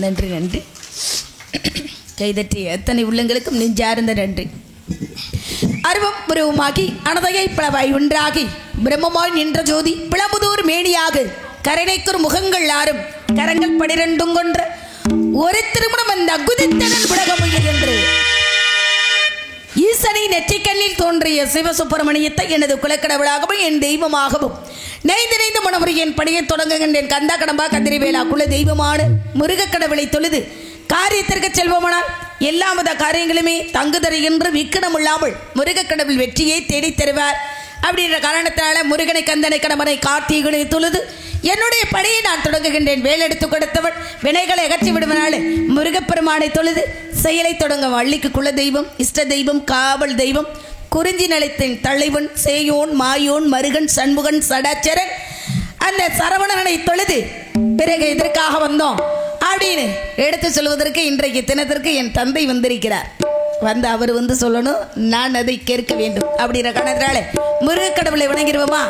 நன்றி நன்றி. கைதட்டி எத்தனை உள்ளங்களுக்கும் நெஞ்சார்ந்த நன்றி. அருவம் புருவமாகி அனதையை பிளவாய் ஒன்றாகி பிரம்மமாய் நின்ற ஜோதி பிளமுதூர் மேனியாக கரணைக்குர் முகங்கள் ஆறும் கரங்கள் 12 கொன்ற ஒரு திருமணம் அந்த அகுதித்தனன் உலகமுயர் என்று ஈசனை நெற்றிக்கண்ணில் தோன்றிய சிவசுப்பிரமணியத்தை எனது குலக்கடவுளாகவும் என் தெய்வமாகவும் நெய்திரைந்து மனமுறையின் பணியை தொடங்குகின்றேன். கந்தா கடம்பா கதிரிவேலா குல தெய்வமான முருகக்கடவுளை தொழுது காரியத்திற்கு செல்வோமானால் எல்லாமத காரியங்களுமே தங்கு தருகின்ற விக்கணம் இல்லாமல் முருகக்கடவுள் வெற்றியை தேடித் தருவார். அப்படின்ற காரணத்தினால முருகனை கந்தனை கடம்பனை கார்த்திகனை தொழுது என்னுடைய பணியை நான் தொடங்குகின்றேன். வேலெடுத்து கொடுத்தவன் வினைகளை அகற்றி விடுவனாலே முருகப்பெருமானை தொழுது செயலை தொடங்க வள்ளிக்கு குல தெய்வம் இஷ்ட தெய்வம் காவல் தெய்வம் குறிஞ்சி நிலைத்தின் தலைவன் சேயோன் மாயோன் மருகன் சண்முகன் சடாச்சரன் அந்த சரவணனை தொழுது பிறகு எதற்காக வந்தோம் அப்படின்னு எடுத்து சொல்வதற்கு இன்றைக்கு தினத்திற்கு என் தந்தை வந்திருக்கிறார். வந்து அவர் வந்து சொல்லணும், நான் அதை கேட்க வேண்டும். அப்படின்ற காரணத்தினால முருகக்கடவுளை வணங்கிடுவோமா?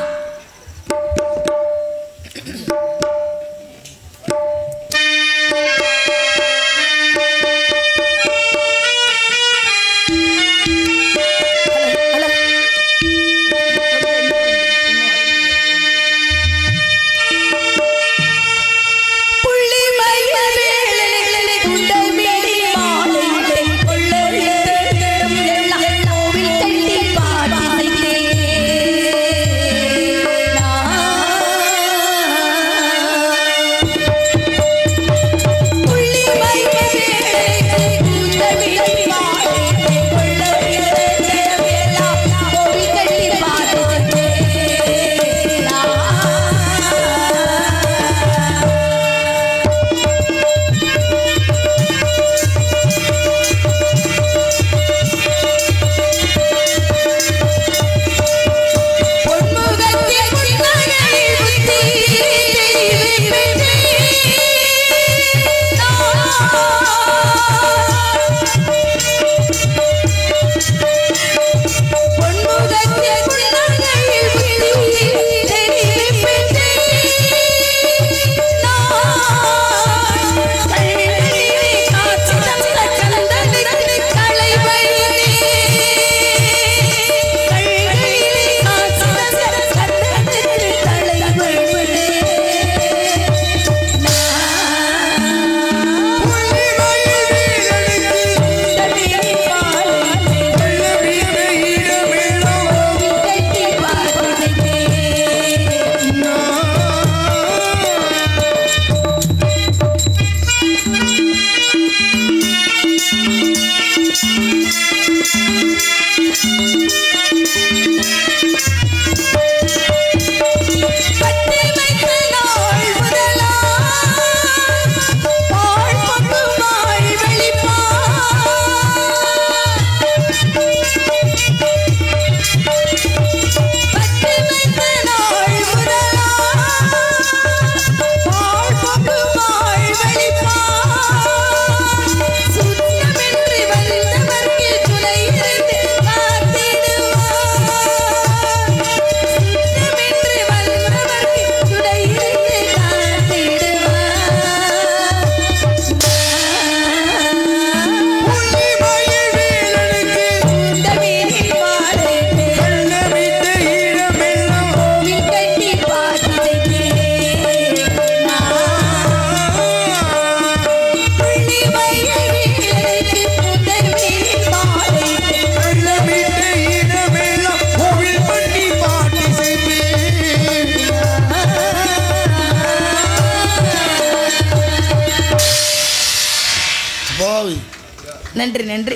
நன்றி நன்றி.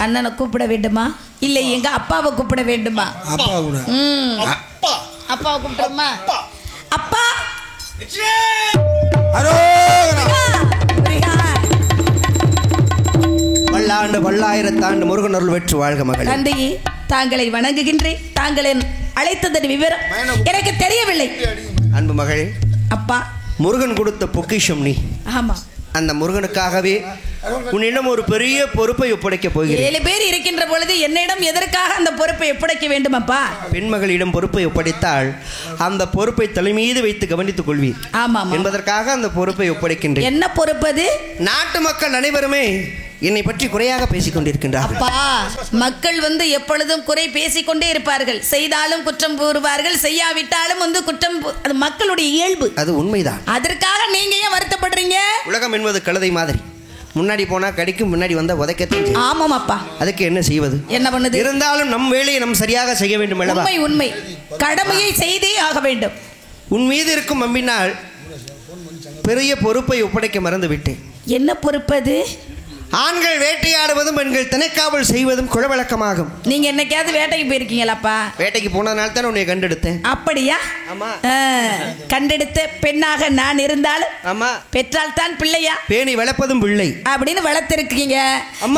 அண்ணனை கூப்பிட வேண்டுமா இல்லை எங்க அப்பாவை கூப்பிட வேண்டுமா? அப்பாவை கூப்பிடுமா? அப்பா பல்லாண்டு பல்லாயிரத்தாண்டு முருகன் அருள் வெற்று வாழ்க மகளே. தந்தையே தாங்களை வணங்குகின்றேன். தாங்களை அழைத்ததன் விவரம் எனக்கு தெரியவில்லை. அன்பு மகளே, அப்பா முருகன் கொடுத்த பொக்கிஷம் நீ. ஆமா, அந்த முருகனுக்காகவே உன்னிடம் ஒரு பெரிய பொறுப்பை ஒப்படைக்க போகிறேன். 7 பேர் இருக்கின்ற பொழுது என்னிடம் எதற்காக அந்த பொறுப்பை ஒப்படைக்க வேண்டும் அப்பா? பெண்மகளிடம் பொறுப்பை ஒப்படைத்தால் அந்த பொறுப்பை தலைமீது வைத்து கவனித்துக் கொள்வீர் என்பதற்காக அந்த பொறுப்பை ஒப்படைக்கின்றேன். என்ன பொறுப்பு அது? நாட்டு மக்கள் அனைவருமே என்னை பற்றி குறையாக பேசிக் கொண்டிருக்கின்றார்கள். அப்பா, மக்கள் எப்பொழுதும் குறை பேசிக்கொண்டே இருப்பார்கள். செய்தாலும் குற்றம் கூறுவார்கள், செய்யாவிட்டாலும் குற்றம். அது மக்களுடைய இயல்பு. அது உண்மைதான். அதற்காக நீங்க ஏன் வருத்தப்படுறீங்க? உலகம் என்பது கழுதை மாதிரி, முன்னாடி போனா கடிக்கும், முன்னாடி வந்தா உதைக்கத்தான். ஆமாம் அப்பா. அதுக்கு என்ன செய்வது? என்ன பண்ணுது? இருந்தாலும் நம் வேலையை நம் சரியாக செய்ய வேண்டும். உண்மை உண்மை, கடமையை செய்தே ஆக வேண்டும். உன் மீது இருக்கும் அம்பினால் பெரிய பொறுப்பை ஒப்படைக்க மறந்து விட்டேன். என்ன பொறுப்பு அது? ஆண்கள் வேட்டையாடுவதும் பெண்கள் திணைக்காவல் செய்வதும் குலவழக்கமாகும். நீங்க என்னைக்காவது வேட்டைக்கு போயிருக்கீங்களாப்பா? வேட்டைக்கு போனதுனால தான் உன்னை கண்டெடுத்தேன். அப்படியா? ஆமா. கண்டெடுத்த பெண்ணாக நான் இருந்தாலும் ஆமா, பெற்றால் தான் பிள்ளையா? பேணி வளர்ப்பதும் பிள்ளை அப்படின்னு வளர்த்திருக்கீங்க.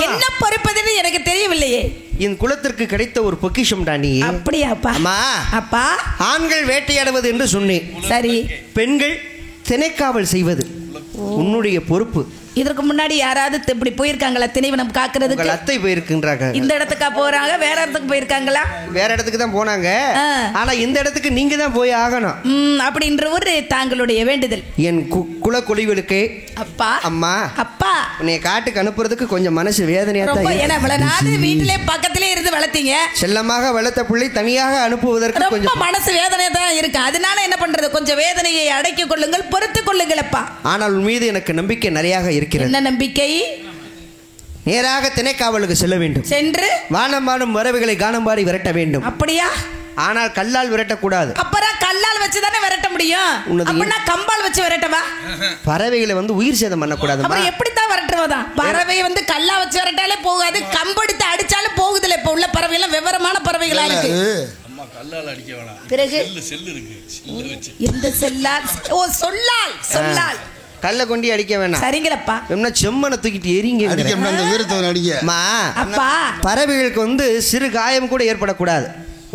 என்ன பொறுப்பதுன்னு எனக்கு தெரியவில்லையே. என் குலத்திற்கு கிடைத்த ஒரு பொக்கிஷம் டானி. அப்படியாப்பா? அம்மா. அப்பா, ஆண்கள் வேட்டையாடுவது என்று சொன்னேன். சரி. பெண்கள் திணைக்காவல் செய்வது உன்னுடைய பொறுப்பு. இதற்கு முன்னாடி யாராவது இப்படி போயிருக்காங்களா திணைவனம் காக்குறதுக்கு? அத்தை போயிருக்கின்றாங்க. இந்த இடத்துக்கா போறாங்க? வேற இடத்துக்கு போயிருக்காங்களா? வேற இடத்துக்கு தான் போனாங்க. ஆனா இந்த இடத்துக்கு நீங்க தான் போய் ஆகணும் அப்படின்ற ஒரு தாங்களுடைய வேண்டுதல். என் குல குழிவுகளுக்கு அப்பா, அம்மா, அப்பா, உன்னை காட்டுக்கு அனுப்புறதுக்கு கொஞ்சம் மனசு வேதனையா தான். ஏன்னா இவ்வளவு நாள் வீட்டிலே பக்கத்திலே இருந்து வளர்த்தீங்க. செல்லமாக வளர்த்த பிள்ளை தனியாக அனுப்புவதற்கு கொஞ்சம் மனசு வேதனையா தான் இருக்கு. அதனால என்ன பண்றது? கொஞ்சம் வேதனையை அடக்கிக் கொள்ளுங்கள், பொறுத்துக் கொள்ளுங்கள் அப்பா. ஆனால் உன் மீது எனக்கு நம்பிக்கை நிறைய இருக்கிறது. என்ன நம்பிக்கை? நேராக திணைக்காவலுக்கு செல்ல வேண்டும். சென்று வானம் வானம் வரவைகளை கானம் பாடி விரட்ட வேண்டும். அப்படியா? ஆனால் கல்லால் விரட்டக்கூடாது. அப்புறம் கல்லால் வச்சுதானே விரட்ட முடியும். அப்படின்னா கம்பால் வச்சு விரட்டவா? பறவைகளை உயிர் சேதம் பண்ணக்கூடாது. அப்புறம் எப்படித்தான் விரட்டுறதா? பறவை கல்லா வச்சு விரட்டாலே போகாது, கம்பெடுத்து அடிச்சாலும் போகுதுல. இப்ப உள்ள பறவை எல்லாம் விவரமான பறவைகளா இருக்கு. பிறகு எந்த செல்லால்? ஓ, சொல்லால். சொல்லால் கல்ல கொண்டி அடிக்க வேணாம். சரிங்களப்பா. என்ன செம்மனை தூக்கிட்டு எரிங்க. அப்பா, பறவைகளுக்கு சிறு காயம் கூட ஏற்படக்கூடாது.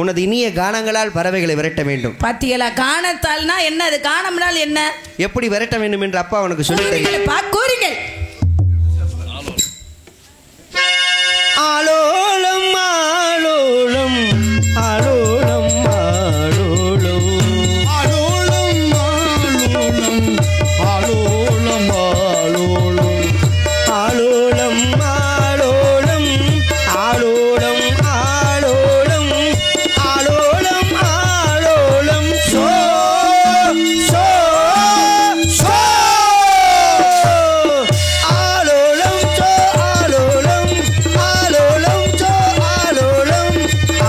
உனது இனிய கானங்களால் பறவைகளை விரட்ட வேண்டும். பாத்தீங்களா? காணத்தால்னா என்ன? அது காணம்னால் என்ன? எப்படி விரட்ட வேண்டும் என்று அப்பா உனக்கு சொல்லி தருகிறேன். கூறுங்கள். ஆலோலம் ஆலோலம் ஆலோலம் ஆலோலம் ஆலோலம் ஆலோலம் ஆலோலம் ஆலோலம் ஆலோலம் ஆலோலம் ஆலோலம் ஆலோலம் சோ சோ சோ ஆலோலம் சோ ஆலோலம் ஆலோலம் சோ ஆலோலம்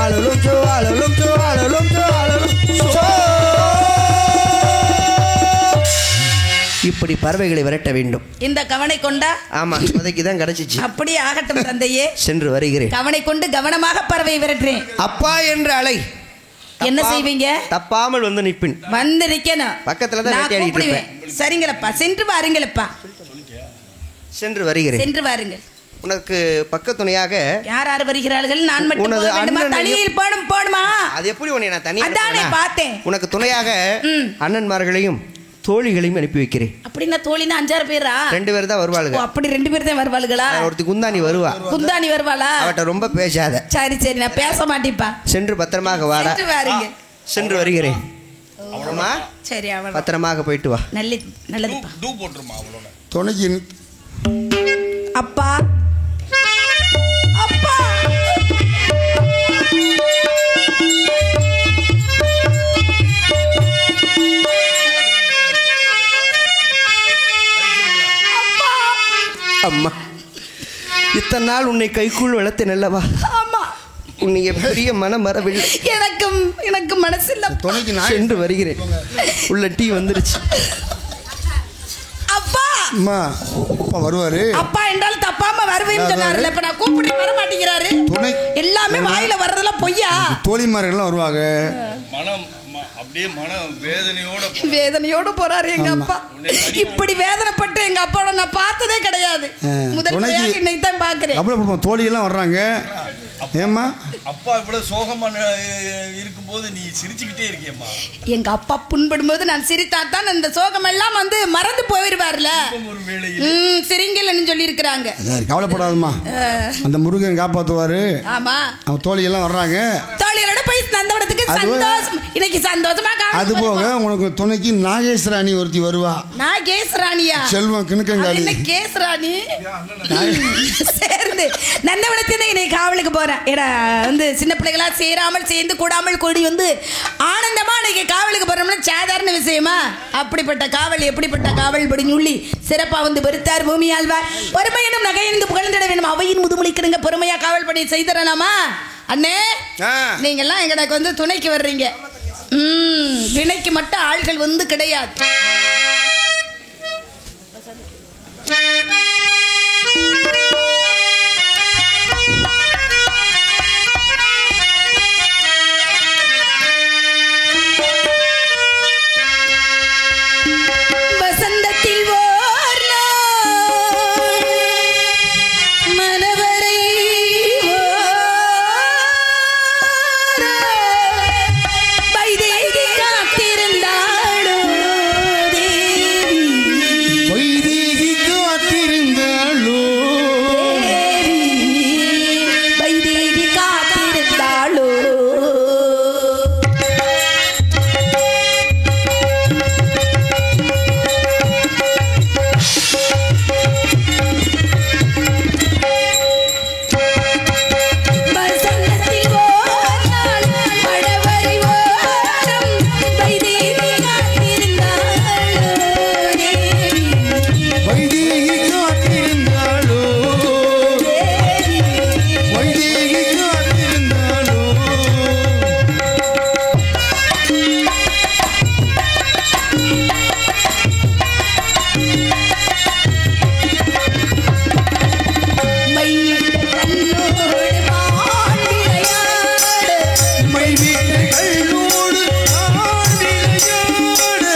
ஆலோலம் சோ ஆலோலம் சோ ஆலோலம் சோ ஆலோலம் சோ. இப்படி பறவைகளை விரட்ட வேண்டும். இந்த கவனை கொண்டா? ஆமா, இப்போதைக்கு தான் கிடைச்சிச்சு. அப்படியே ஆகட்டும் தந்தையே. சென்று வருகிறேன். கவனை கொண்டு கவனமாக பறவை விரட்டுறேன். அப்பா என்று அலை. என்ன செய்வீங்க? தப்பாமல் நிப்பின். நிக்கணும். பக்கத்துல தான் வேட்டையாடிட்டு இருப்பேன். சரிங்களப்பா, சென்று வாருங்களப்பா. சென்று வருகிறேன். சென்று வாருங்கள். உனக்கு பக்க துணையாக யார் யார் வருகிறார்கள்? நான் மட்டும் போக வேண்டுமா? தனியில் போடுமா? அது எப்படி உன்னை நான் தனியா அதானே பார்த்தேன். உனக்கு துணையாக அண்ணன்மார்களையும் தோழிகளையும் அனுப்பி வைக்கிறேன். அப்படின்னா தோழினா 5-6 பேரா? 2 பேர் தான் வருவாளுங்க. அப்படி 2 பேர் தான் வருவாளுங்களா? ஒருத்தி குந்தாணி வருவா. குந்தாணி வருவாளா? அவட்ட ரொம்ப பேசாத. சரி சரி, நான் பேச மாட்டேப்பா. சென்று பத்திரமாக வாடா. சென்று வாருங்க. சென்று வருகிறேன். அம்மா, சரி, அவள பத்திரமாக போயிட்டு வா. நல்லதுப்பா. தூ போட்டுருமா அவளோட துணைக்கு. அப்பா, அப்பா, அம்மா, இத்தனை நாள் உன்னை கைக்குள் வளர்த்தேன் அல்லவா? ஆமா. உன்னை பெரிய மனம் வரவில்லை. எனக்கு மனசு இல்ல. துணைக்கு நான் சென்று வருகிறேன். உள்ள டீ வந்துருச்சு. அப்பா, அம்மா, அப்பா வருவாரு. அப்பா என்றால் தப்பாம வருவேன்னு சொன்னாருல. இப்ப நான் கூப்பிட வர மாட்டேங்கிறாரு. துணை எல்லாமே வாயில வர்றதெல்லாம் பொய்யா? தோழிமார்கள்லாம் வருவாங்க. மனம் அப்படியே மன வேதனையோட போறாரு எங்க அப்பா. இப்படி வேதனைப்பட்டு எங்க அப்பாவோட நான் பார்த்ததே கிடையாது. முதல் முறையாக இன்னைக்கு தான் பாக்குறேன். அப்புறம் தோழி எல்லாம் வர்றாங்க. ஏம்மா, அப்பா இவ்வளவு சோகமா இருக்கும்போது நீ சிரிச்சுக்கிட்டே இருக்கியம்மா. எங்க அப்பா புண்படும்போது நான் சிரித்தாத்தான் அந்த சோகம் எல்லாம் வந்து மறந்து போயிருவார்ல. ஒரு வேளையில் சிரிங்கல்னு சொல்லி இருக்கிறாங்க. கவலைப்படாதம்மா, அந்த முருகன் காப்பாத்துவாரு. ஆமா, அவன் தோழி எல்லாம் வர்றாங்க, தோழிகளோட போய் நந்தவனத்துக்கு சந்தோஷம். இன்னைக்கு சந்தோஷமா அது போக உனக்கு துணைக்கு நாகேஸ்வராணி ஒருத்தி வருவா. நாகேஸ்வராணியா? செல்வம் கிணக்கங்காளி. என்ன கேஸ்ராணி சேர்ந்து நந்தவனத்துல இன்னைக்கு காவலுக்கு போறேன். ஏடா வந்து சின்ன பிள்ளைகளா சேராமல் சேர்ந்து கூடாமல் கூடி வந்து ஆனந்தமா இன்னைக்கு காவலுக்கு போறோம்னா சாதாரண விஷயமா? அப்படிப்பட்ட காவல், எப்படிப்பட்ட காவல் படி சொல்லி சிறப்பா வந்து பெருத்தார் பூமி ஆழ்வார். பொறுமையினும் நகையினும் புகழ்ந்திட வேண்டும் அவையின் முதுமொழிக்கிறங்க. பொறுமையா காவல் படி செய்தரலாமா? அண்ணே, நீங்க எல்லாம் எங்களுக்கு வந்து துணைக்கு வர்றீங்க. வினைக்கு மட்டும் ஆள்கள் வந்து கிடையாது. வசந்தத்தில் ஓர் மனவரை வைதேகி காத்திருந்தாளோ தேவி, வைதேகி காத்திருந்தாளோ வைதேகி காத்திருந்தாளோ. வசந்தத்தில் ஓர் நாள் மழவரை ஓரம் வைதேகி காத்திருந்தாளோ தேவி, வைதேகி காத்திருந்தாளோ வைதேகி காத்திருந்தாளோ. மையிட்ட கண்ணோடு வான் விளையாடு, மைவிட்ட கண்ணோடு ஆன் விளையாடு.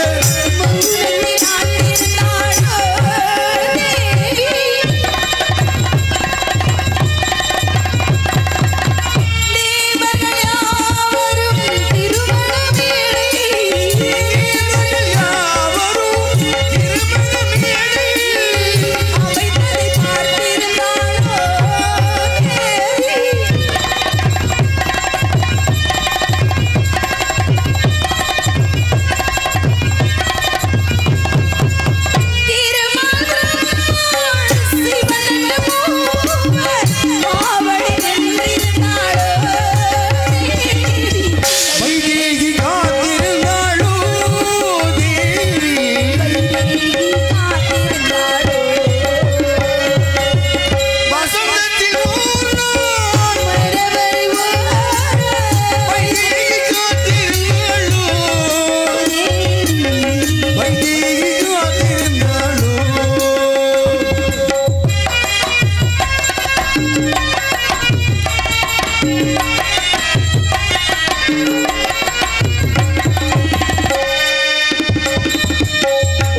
மங்குலத்தில் ஆண்டிருந்தாளோ தேவி, தேவர்கள் யாவரும் திருமண வேளை, யாவரும் திருமண மேடையில் அமைத்ததை பார்த்திருந்தாளோ தேவி, வைதேகி காத்திருந்தாளோ தேவி. வசந்தத்தில் ஓர் நாள் வைதேகி காத்திருந்தாளோ வைதேகி காத்திருந்தாளோ.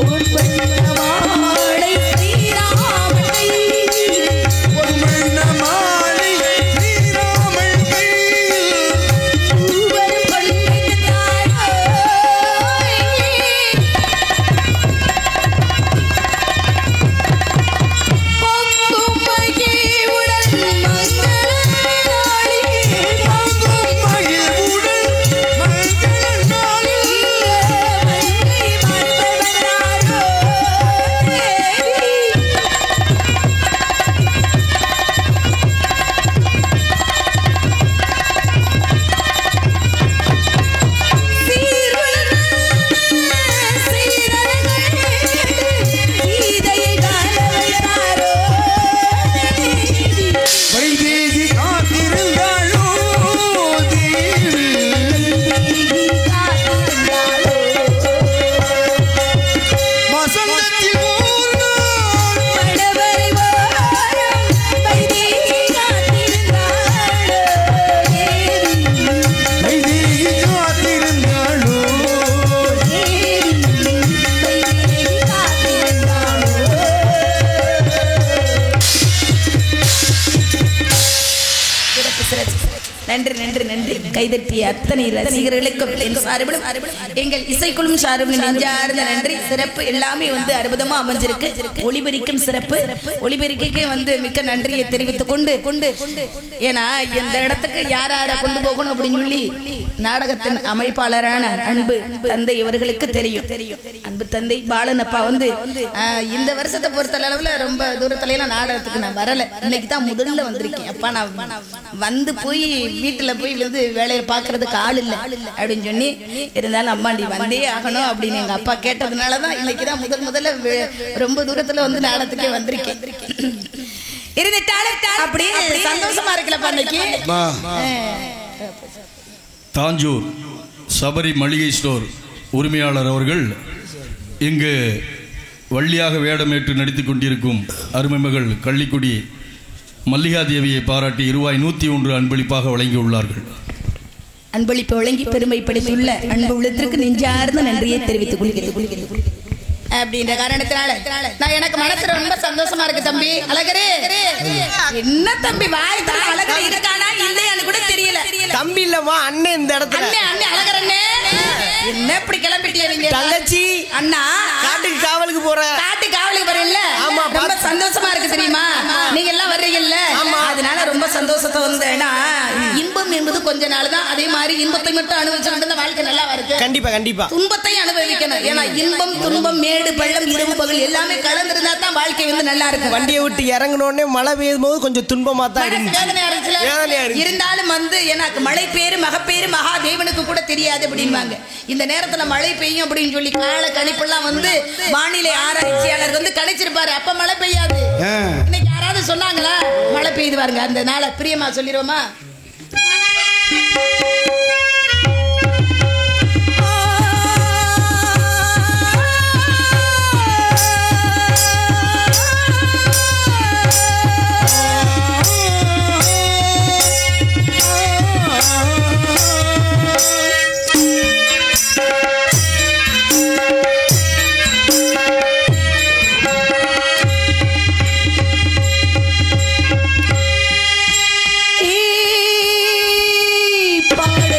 ஒரு மண்ண மாலை ஸ்ரீராமன் கையில் தாங்கும் மகிழ்வுடன் மங்கள நாளில் வைதேகி காத்திருந்தாளோ தேவி. வசந்தத்தில் ஓர் நாள் வைதேகி காத்திருந்தாளோ. நன்றி. கைதட்டிய அத்தனை ரசிகர்களுக்கும் என் சார்பிலும் எங்கள் இசைக்குழும் சார்பிலும் நெஞ்சார்ந்த நன்றி. சிறப்பு எல்லாமே வந்து அற்புதமா அமைஞ்சிருக்கு. ஒளிபெருக்கும் சிறப்பு ஒளிபெருக்கைக்கு வந்து மிக்க நன்றியை தெரிவித்துக் கொண்டு ஏன்னா இந்த இடத்துக்கு யார கொண்டு போகணும் அப்படின்னு சொல்லி நாடகத்தின் அமைப்பாளரான அன்பு தந்தை இவர்களுக்கு தெரியும். அன்பு தந்தை பாலன் அப்பா வந்து இந்த வருஷத்தை பொறுத்த அளவுல ரொம்ப தூரத்துல எல்லாம் நாடகத்துக்கு நான் வரல. இன்னைக்கு தான் முதல்ல வந்திருக்கேன். அப்பா நான் வந்து போய் வீட்டுல போய் வந்து வேலையை பாக்குறதுக்கு ஆள் இல்லை அப்படின்னு சொல்லி இருந்தாலும் அம்மாண்டி வந்தே ஆகணும் அப்படின்னு எங்க அப்பா கேட்டதுனாலதான் இன்னைக்குதான் முதல்ல ரொம்ப தூரத்துல வந்து நாடகத்துக்கே வந்திருக்கேன். அப்படி சந்தோஷமா இருக்கலப்பா இன்னைக்கு. தாஞ்சூர் சபரி மளிகை ஸ்டோர் உரிமையாளர் அவர்கள் இங்கு வள்ளியாக வேடமேற்று நடித்துக் கொண்டிருக்கும் அருமை மகள் கள்ளிக்குடி மல்லிகா தேவியை பாராட்டி ரூபாய் 101 அன்பளிப்பாக வழங்கியுள்ளார்கள். அன்பளிப்பு வழங்கி பெருமைப்படுத்தியுள்ள அன்பு உள்ளத்திற்கு நெஞ்சார்ந்த நன்றியை தெரிவித்துக் கொள்கிறேன். அப்படின்ற காரணத்தினால நான் எனக்கு மனசு ரொம்ப சந்தோஷமா இருக்கு. தம்பி அழகரே, என்ன தம்பி வாய் அழகா இருக்கானா இல்லையான்னு கூட தெரியல. தம்பி இல்லம்மா அண்ணன் இந்த இடத்துல. அண்ணே அழகர் அண்ணே, என்ன இப்படி கிளம்பிட்டியா நீங்க? தங்கச்சி அண்ணா காட்டுக்கு காவலுக்கு போறேன். காட்டுக்கு காவலுக்கு போறீங்கல்ல, ரொம்ப சந்தோஷமா இருக்கு தெரியுமா? நீங்க எல்லாம் வர்றீங்கல்ல, அதனால ரொம்ப சந்தோஷத்தை வந்தேன்னா இன்பம் என்பது கொஞ்ச நாள் தான். அதே மாதிரி இன்பத்தை மட்டும் அனுபவிச்சுட்டு வாழ்க்கை நல்லா இருக்கு. கண்டிப்பா கண்டிப்பா துன்பத்தையும் அனுபவிக்கணும். ஏன்னா இன்பம் துன்பம் மேடு பள்ளம் இரவு பகல் எல்லாமே கலந்திருந்தா தான் வாழ்க்கை வந்து நல்லா இருக்கும். வண்டியை விட்டு இறங்கினோடனே மழை பெய்யும் போது கொஞ்சம் துன்பமா தான் இருந்தாலும் வந்து எனக்கு மழை பேரு மகப்பேரு மகாதேவனுக்கு கூட தெரியாது அப்படின்வாங்க. இந்த நேரத்துல மழை பெய்யும் அப்படின்னு சொல்லி கால கணிப்பெல்லாம் வந்து வானிலை ஆராய்ச்சியாளர் வந்து கணிச்சிருப்பாரு. அப்ப மழை பெய்யாது. இன்னைக்கு யாராவது சொன்னாங்களா மழை பெய்யுது பாருங்க? அந்த நாளை பிரியமா சொல்லிடுவோமா? பார்க்கும்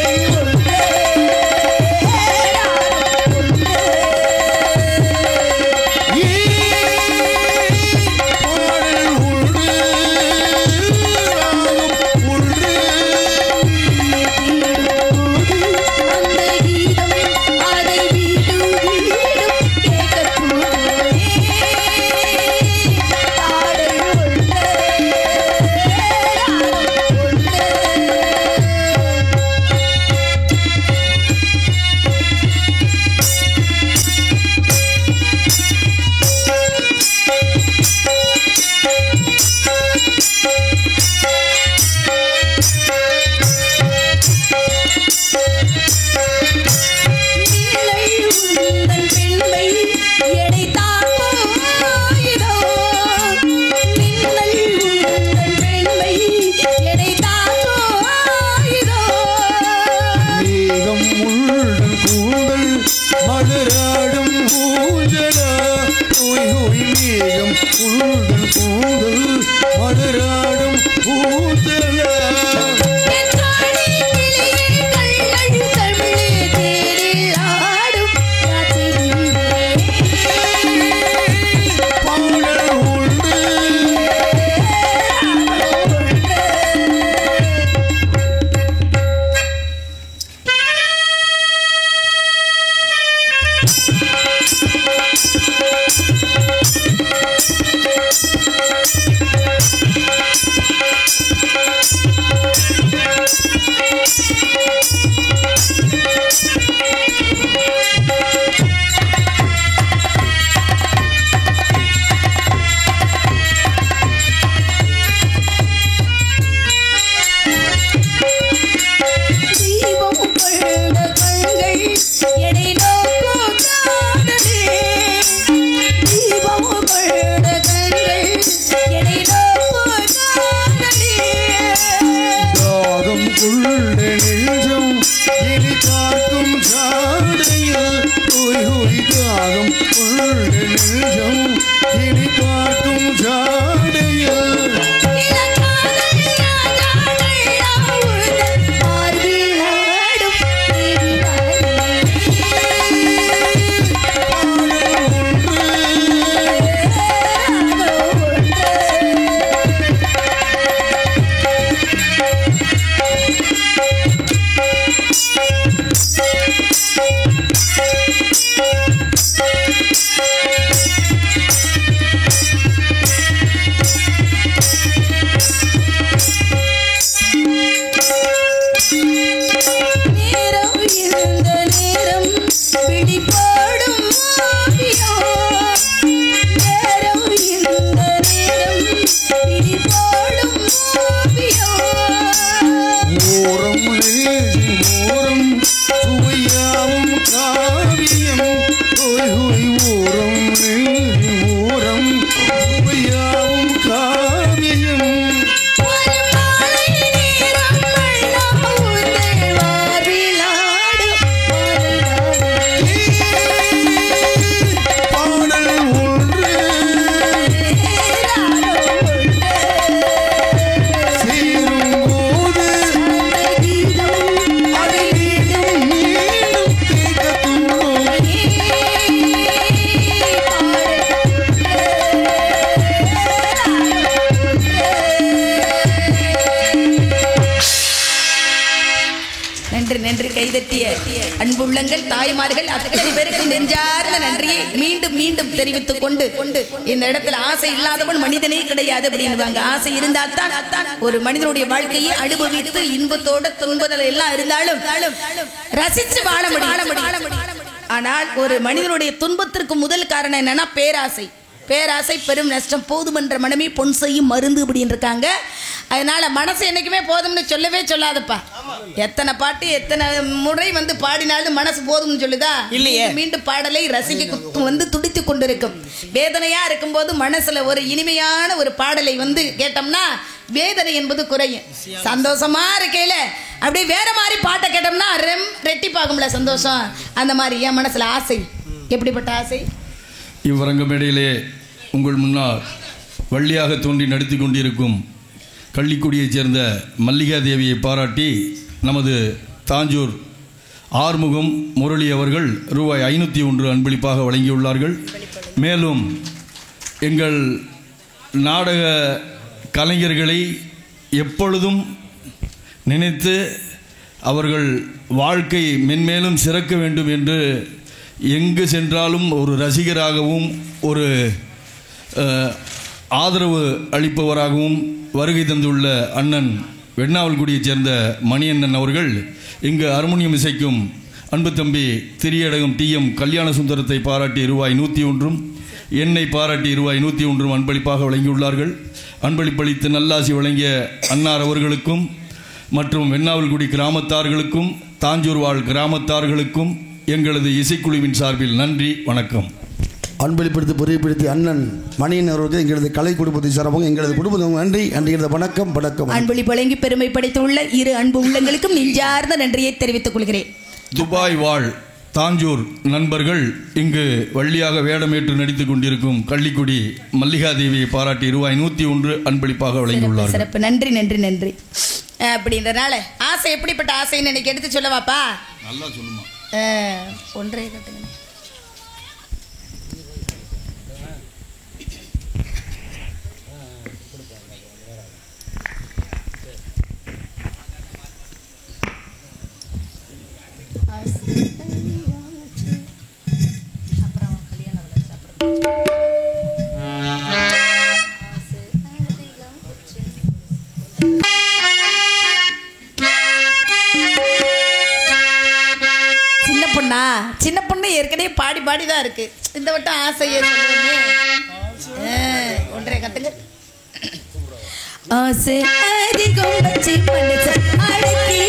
கட்டிய அன்புள்ளங்கள் தாய்மார்கள் அத்தனை பேருக்கு நெஞ்சார்ந்த நன்றியை மீண்டும் மீண்டும் தெரிவித்துக் கொண்டு இந்த இடத்துல ஆசை இல்லாதவன் மனிதனே கிடையாது அப்படின்னுவாங்க. ஆசை இருந்தால் தான் ஒரு மனிதனுடைய வாழ்க்கையை அனுபவித்து இன்பத்தோட துன்பத்தில் எல்லாம் இருந்தாலும் ரசிச்சு வாழ முடியும். ஆனால் ஒரு மனிதனுடைய துன்பத்திற்கு முதல் காரணம் என்னன்னா பேராசை. பேராசை பெரும் நஷ்டம். போதுமன்ற மனமே பொன் செய்யும் மருந்து அப்படின்னு இருக்காங்க. அதனால மனசு என்னைக்குமே போதும்னு சொல்லவே சொல்லாதப்பா. எத்தனை பாட்டு எத்தனை முறை பாடினாலும் மனசு போதும்னு சொல்லுதா இல்லையே. மீண்டும் பாடலை ரசிக்க துடித்து கொண்டிருக்கும். வேதனையா இருக்கும்போது மனசுல ஒரு இனிமையான ஒரு பாடலை கேட்டோம்னா வேதனை என்பது குறையும். சந்தோஷமா இருக்கையில அப்படியே வேற மாதிரி பாட்டை கேட்டோம்னா ரெட்டிப்பாகும்ல சந்தோஷம். அந்த மாதிரி என் மனசுல ஆசை. எப்படிப்பட்ட ஆசை? இவ்வரங்கமேடையிலே உங்கள் முன்னால் வள்ளியாக தோன்றி நடித்து கொண்டிருக்கும் கள்ளிக்குடியைச் சேர்ந்த மல்லிகா தேவியை பாராட்டி நமது தாஞ்சூர் ஆறுமுகம் முரளி அவர்கள் ரூபாய் 501 அன்பளிப்பாக வழங்கியுள்ளார்கள். மேலும் எங்கள் நாடக கலைஞர்களை எப்பொழுதும் நினைத்து அவர்கள் வாழ்க்கை மென்மேலும் சிறக்க வேண்டும் என்று எங்கு சென்றாலும் ஒரு ரசிகராகவும் ஒரு ஆதரவு அளிப்பவராகவும் வருகை தந்துள்ள அண்ணன் வெண்ணாவல்குடியைச் சேர்ந்த மணியண்ணன் அவர்கள் இங்கு ஹார்மோனியம் இசைக்கும் அன்பு தம்பி திரியடகம் டிஎம் கல்யாண சுந்தரத்தை பாராட்டி ரூபாய் 101, என்னை பாராட்டி ரூபாய் 101 அன்பளிப்பாக வழங்கியுள்ளார்கள். அன்பளிப்பளித்து நல்லாசி வழங்கிய அன்னார் அவர்களுக்கும் மற்றும் வெண்ணாவல்குடி கிராமத்தார்களுக்கும் தாஞ்சூர் வாழ் கிராமத்தார்களுக்கும் எங்களது இசைக்குழுவின் சார்பில் நன்றி, வணக்கம். அன்பளிப்படுத்தி பொறிப்படுத்தி அண்ணன் மணியன் அவர்களுக்கு எங்களது கலை குடும்பத்தை சார்பாக எங்களது குடும்பம் நன்றி அன்றைய வணக்கம் வணக்கம். அன்பளிப்பு வழங்கி பெருமை படைத்துள்ள இரு அன்பு உள்ளங்களுக்கும் நெஞ்சார்ந்த நன்றியை தெரிவித்துக் கொள்கிறேன். துபாய் வாழ் தாஞ்சூர் நண்பர்கள் இங்கு வள்ளியாக வேடமேற்று நடித்துக் கொண்டிருக்கும் கள்ளிக்குடி மல்லிகா தேவியை பாராட்டி ரூபாய் 101 அன்பளிப்பாக வழங்கியுள்ளார். சிறப்பு. நன்றி நன்றி நன்றி. அப்படின்றனால ஆசை எப்படிப்பட்ட ஆசைன்னு எனக்கு எடுத்து சொல்லவாப்பா? நல்லா சொல்லுமா. ஒன்றே கட்டுங்க. சின்ன பொண்ணு ஏற்கனவே பாடி பாடிதான் இருக்கு. இந்த வட்டம் ஆசையே சொல்லுமே. ஒன்றே கட்டுங்க. ஆசை அதிகம் வச்சு மனசு அடக்கி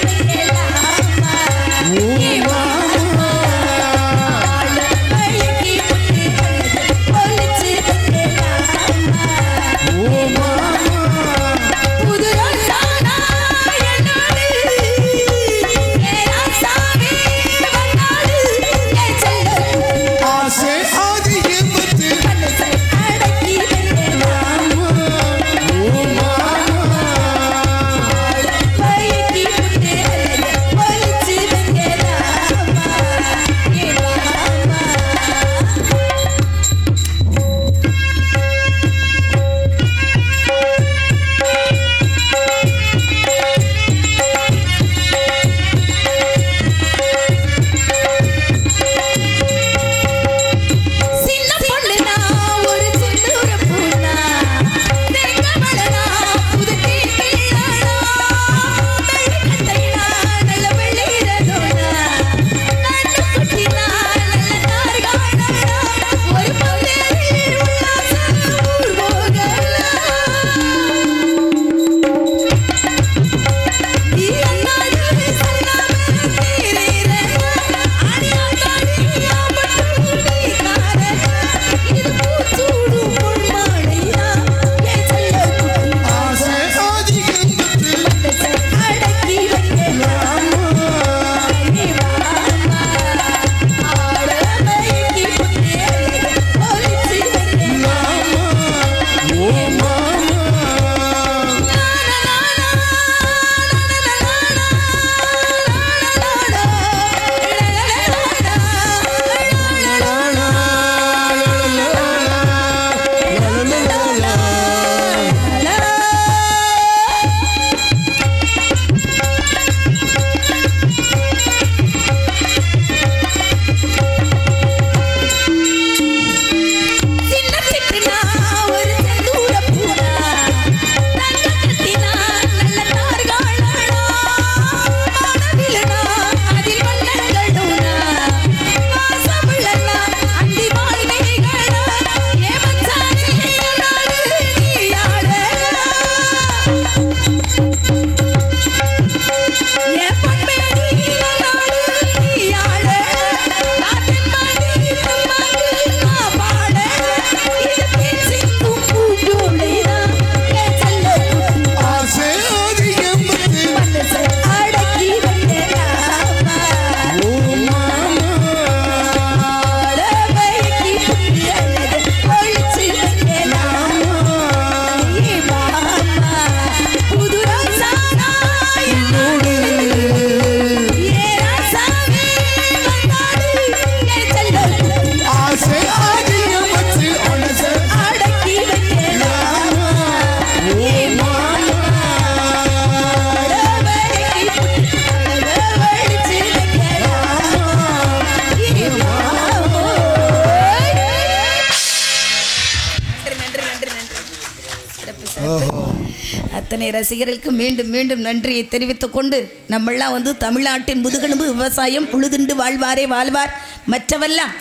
அத்தனை ரசிகர்களுக்கு மீண்டும் மீண்டும் நன்றியை தெரிவித்துக் கொண்டு நம்மெல்லாம் வந்து தமிழ்நாட்டின் முதுகெலும்பு விவசாயம், உழுதுண்டு வாழ்வாரே வாழ்வார் மற்றவெல்லாம்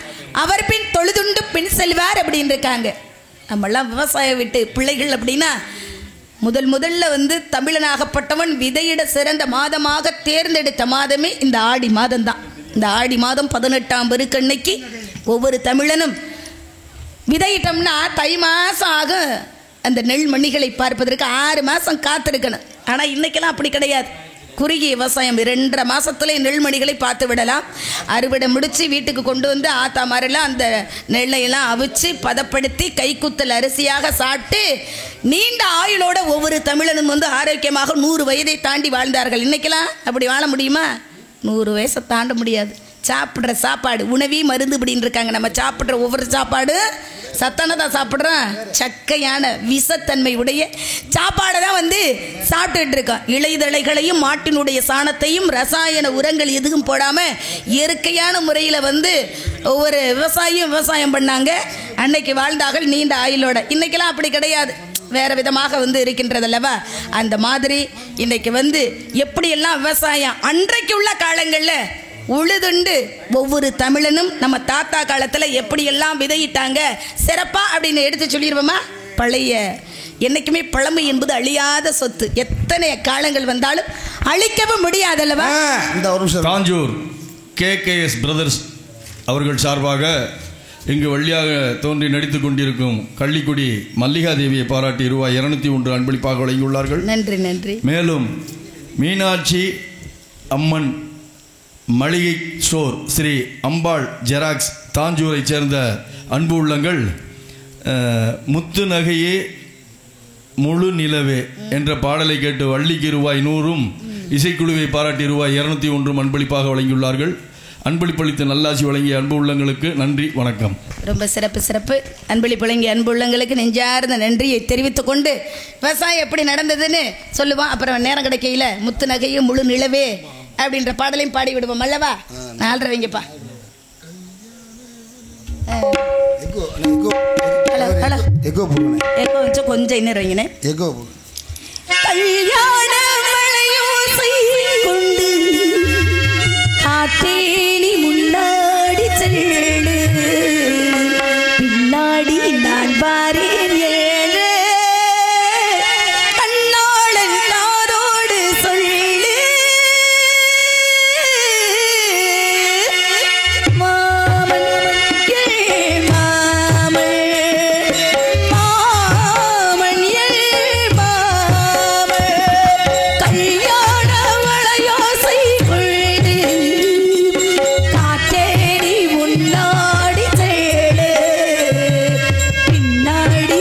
அவர் பின் தொழுதுண்டு பின் செல்வார் அப்படின்னு இருக்காங்க. நம்மெல்லாம் விவசாயம் விட்டு பிள்ளைகள் அப்படின்னா முதல்ல வந்து தமிழனாகப்பட்டவன் விதையிட சிறந்த மாதமாக தேர்ந்தெடுத்த மாதமே இந்த ஆடி மாதம்தான். இந்த ஆடி மாதம் 18ஆம் பெருக்கன்னைக்கு ஒவ்வொரு தமிழனும் விதையிட்டோம்னா தை மாதம் ஆகும் அந்த நெல் மணிகளை பார்ப்பதற்கு 6 மாதம் காத்திருக்கணும். ஆனால் இன்றைக்கெல்லாம் அப்படி கிடையாது. குறுகிய விவசாயம் 2.5 மாதத்துல நெல்மணிகளை பார்த்து விடலாம். அறுவடை முடித்து வீட்டுக்கு கொண்டு வந்து ஆத்தா மாதிரிலாம் அந்த நெல்லையெல்லாம் அவிச்சு பதப்படுத்தி கைக்குத்தல் அரிசியாக சாப்பிட்டு நீண்ட ஆயுளோட ஒவ்வொரு தமிழனும் வந்து ஆரோக்கியமாக 100 வயதை தாண்டி வாழ்ந்தார்கள். இன்றைக்கெல்லாம் அப்படி வாழ முடியுமா? 100 வயசை தாண்ட முடியாது. சாப்பிட்ற சாப்பாடு உணவி மருந்து அப்படின்னு இருக்காங்க. நம்ம சாப்பிட்ற ஒவ்வொரு சாப்பாடு சத்தானதான் சாப்பிட்றோம். சக்கையான விஷத்தன்மை உடைய சாப்பாடை தான் வந்து சாப்பிட்டுட்டு இருக்கோம். இலைதழைகளையும் மாட்டினுடைய சாணத்தையும் ரசாயன உரங்கள் எதுவும் போடாமல் இயற்கையான முறையில் வந்து ஒவ்வொரு விவசாயம் பண்ணாங்க. அன்னைக்கு வாழ்ந்தார்கள் நீண்ட ஆயுளோட. இன்னைக்கெல்லாம் அப்படி கிடையாது, வேறு விதமாக வந்து இருக்கின்றதல்லவா. அந்த மாதிரி இன்றைக்கி வந்து எப்படியெல்லாம் விவசாயம் அன்றைக்கு உள்ள காலங்களில் உழுதுண்டு ஒவ்வொரு தமிழனும் நம்ம தாத்தா காலத்தில் எப்படியெல்லாம் விதையிட்டாங்க சிறப்பாக அப்படின்னு எடுத்து சொல்லிடுவோமா. பழைய என்றைக்குமே பழமை என்பது அழியாத சொத்து. எத்தனை காலங்கள் வந்தாலும் அழிக்கவும் முடியாதல்லவா. தாஞ்சூர் KKS பிரதர்ஸ் அவர்கள் சார்பாக இங்கு வழியாக தோன்றி நடித்துக் கொண்டிருக்கும் கள்ளிக்குடி மல்லிகா தேவியை பாராட்டி ரூபாய் 201 அன்பளிப்பாக வழங்கியுள்ளார்கள். நன்றி நன்றி. மேலும் மீனாட்சி அம்மன் மளிகை ஸ்டோர் ஸ்ரீ அம்பாள் ஜெராக்ஸ் தாஞ்சூரை சேர்ந்த அன்பு உள்ளங்கள் முத்து நகையே முழு நிலவே என்ற பாடலை கேட்டு வள்ளிக்கு ரூபாய் 100 இசைக்குழுவை பாராட்டி ரூபாய் 201 அன்பளிப்பாக வழங்கியுள்ளார்கள். அன்பளிப்பளித்து நல்லாசி வழங்கிய அன்பு உள்ளங்களுக்கு நன்றி, வணக்கம். ரொம்ப சிறப்பு. அன்பளிப்பு வழங்கிய அன்பு உள்ளங்களுக்கு நெஞ்சார்ந்த நன்றியை தெரிவித்துக் கொண்டு விவசாயம் எப்படி நடந்ததுன்னு சொல்லுவான். அப்புறம் நேரம் கிடைக்கையில் முத்து நகையும் முழு நிலவே அப்படின்ற பாடலையும் பாடி விடுவோம் அல்லவா. 4:30 வைங்கப்பா. கொஞ்சம் இன்னும் வைங்கண்ணே. கல்யாண மலையோசை கொண்டு காத்தேனி முன்னாடி செல்லு, பின்னாடி நான் வாரேன் ஏழு, கண்ணாளன் காதோடு சொல்லு, மாமன் ஏ மாமன், மாமன் ஏ மாமன், கல்யாண வளையோசை கொண்டு காத்தேடி முன்னாடி சேடு, பின்னாடி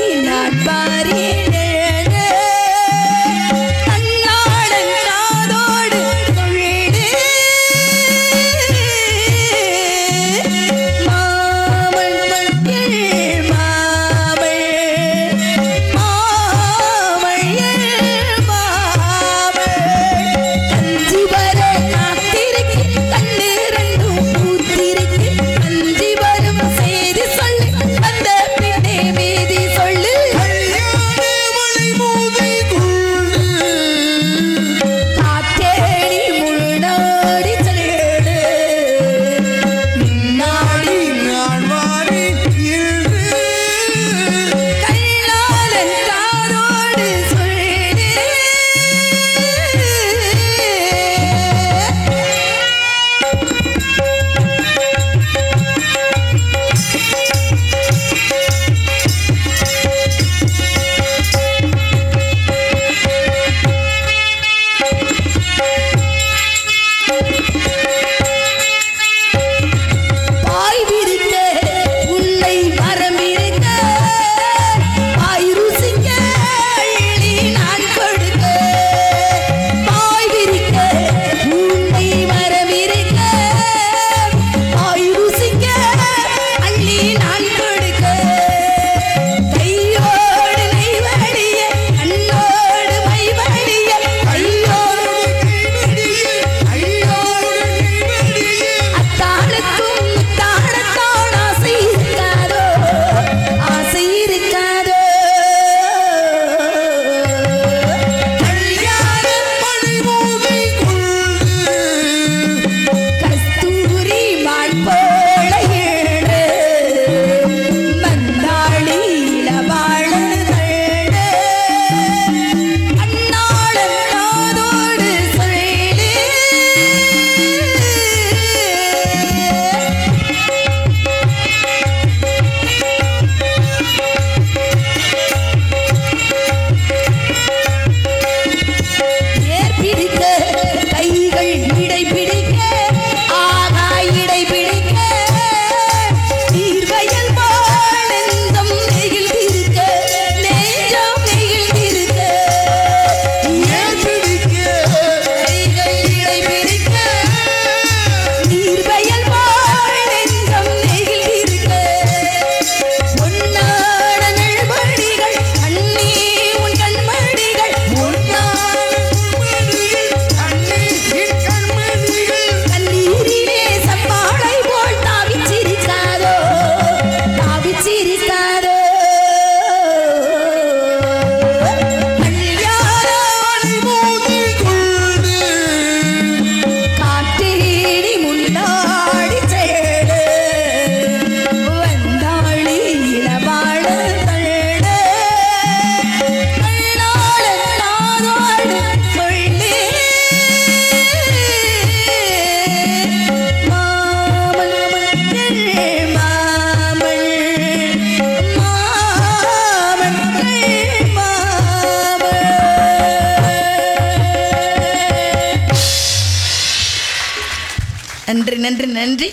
நன்றி நன்றி.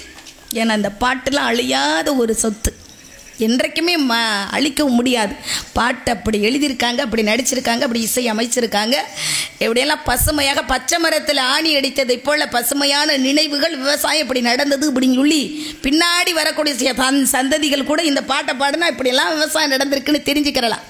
ஏன்னா அந்த பாட்டெல்லாம் அழியாத ஒரு சொத்து, என்றைக்குமே அழிக்கவும் முடியாது. பாட்டு அப்படி எழுதியிருக்காங்க, அப்படி நடிச்சிருக்காங்க, அப்படி இசை அமைச்சிருக்காங்க. எப்படியெல்லாம் பசுமையாக பச்சை மரத்தில் ஆணி அடித்ததை போல் பசுமையான நினைவுகள், விவசாயம் இப்படி நடந்தது அப்படின்னு சொல்லி பின்னாடி வரக்கூடிய சந்ததிகள் கூட இந்த பாட்டை பாடினா இப்படியெல்லாம் விவசாயம் நடந்திருக்குன்னு தெரிஞ்சுக்கிறலாம்.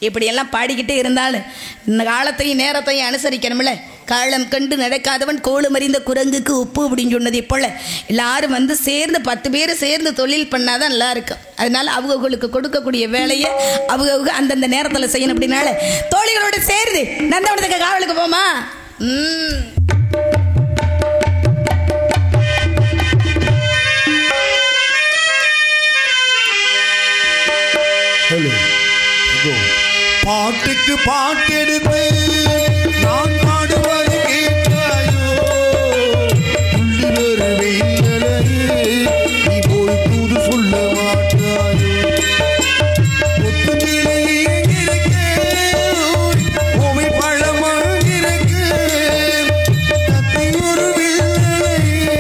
இப்படியெல்லாம் பாடிக்கிட்டே இருந்தாலும் இந்த காலத்தையும் நேரத்தையும் அனுசரிக்கணும்ல. காலம் கண்டு நடக்காதவன் கோலம் அறிந்த குரங்குக்கு உப்பு அப்படின்னு சொன்னது போல் எல்லாரும் வந்து சேர்ந்து 10 பேர் சேர்ந்து தொழில் பண்ணாதான் நல்லா இருக்கும். அதனால அவங்களுக்கு கொடுக்கக்கூடிய வேலையை அவங்க அந்தந்த நேரத்தில் செய்யணும். அப்படின்னால தோழிகளோடு சேர்ந்து நந்தவனத்துக்கு காவலுக்கு போமா. பாட்டுக்கு பாட்டெடுத்து நான் பாடுவது கேட்டாயோ, உள்ளி வருவேலையே நீ போய் தூது சொல்ல மாட்டாயோ. ஒத்துமையிலே ஓமை பழமாக இருக்கு, தத்தை ஒரு வேலையே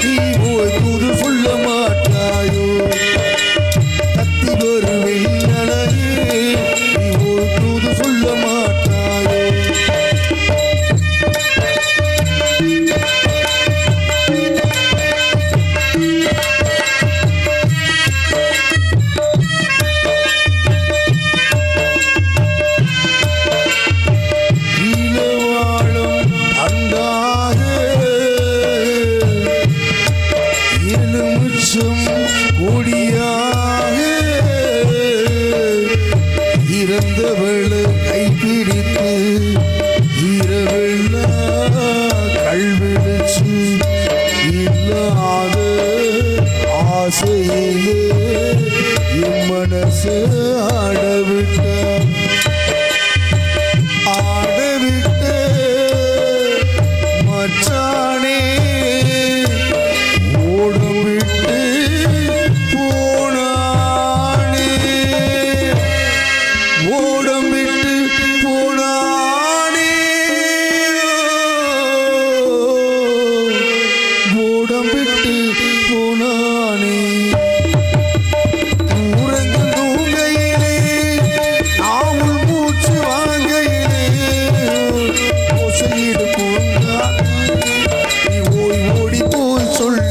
நீ போய் தூது சொல்ல மாட்டாயோ. தத்தி ஒரு வேலையே தூது சொல்ல மாட்டாயோ. ஈழவாழும் அண்டாக எலுமிச்சம் கொடியாக இறந்தவளை கைப்பிடித்து இரவெல்லா கல்விழிச்சு இல்லாத ஆசையிலே என் மனசு ஆடவிட்ட மச்சானே ஓடம் விட்டு போனானே, ஓடம் விட்டு போனானே, ஓடம் விட்டு போனானே. உறங்கும் தூங்கையிலே நாமும் மூச்சு வாங்கையிலே ஓசையிடு போனான் நீ ஓய் ஓடி போய் சொல்லு.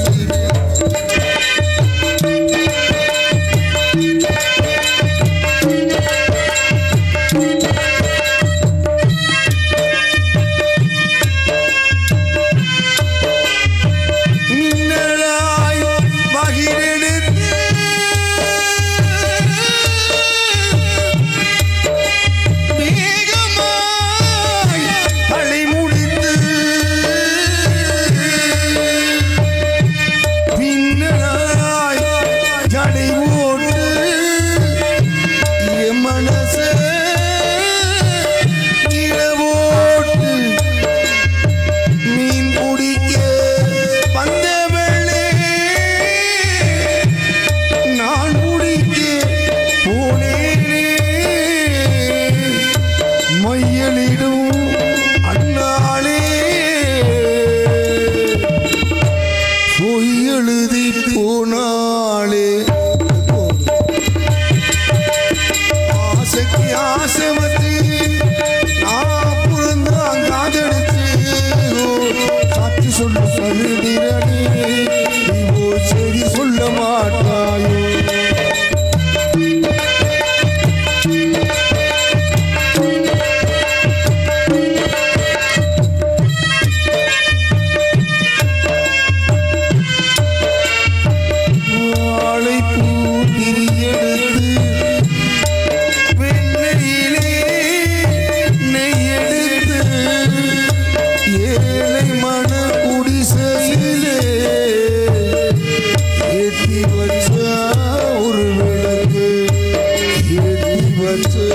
சொல்லு சொல்லுதிரனே நீ ஓ சரி சொல்ல மாட்டாயோ. ஒரு விளக்கு ஏற்றி வச்சு